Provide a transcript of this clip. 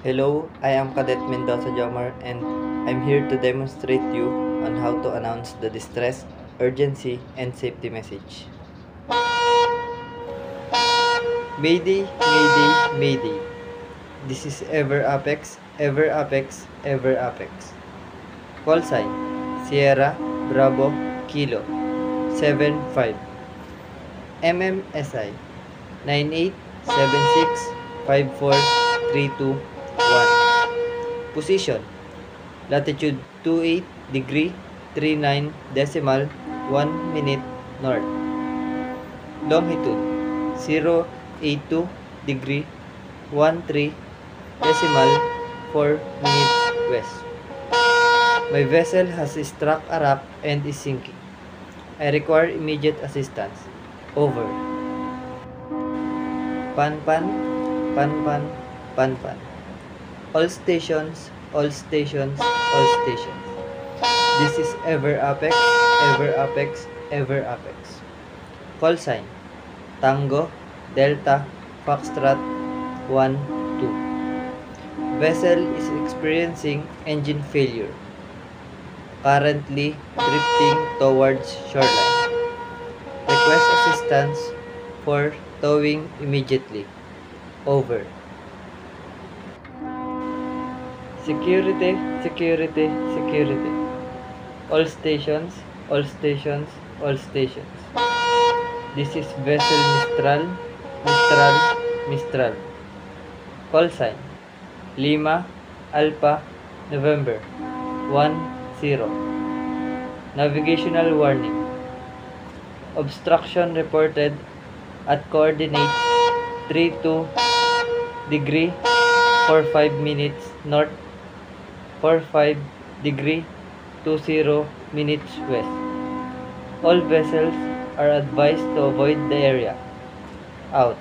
Hello, I am Cadet Mendoza Jomar and I'm here to demonstrate you on how to announce the distress, urgency, and safety message. Mayday, Mayday, Mayday. This is Ever Apex, Ever Apex, Ever Apex. Call sign, Sierra, Bravo, Kilo, 75. MMSI, 98765432 Position, latitude 28 degree 39 decimal 1 minute north. Longitude 082 degree 13 decimal 4 minutes west. My vessel has struck a rock and is sinking. I require immediate assistance. Over. Pan pan, pan pan, pan pan. All stations, all stations, all stations. This is Ever Apex, Ever Apex, Ever Apex. Call sign, Tango, Delta, Foxtrot, 1, 2. Vessel is experiencing engine failure. Currently drifting towards shoreline. Request assistance for towing immediately. Over. Security, security, security. All stations, all stations, all stations. This is vessel Mistral, Mistral, Mistral. Call sign, Lima, Alpha, November, 10. Navigational warning. Obstruction reported at coordinates 32 degree 45 minutes north, 45 degree 20 minutes west. All vessels are advised to avoid the area. Out.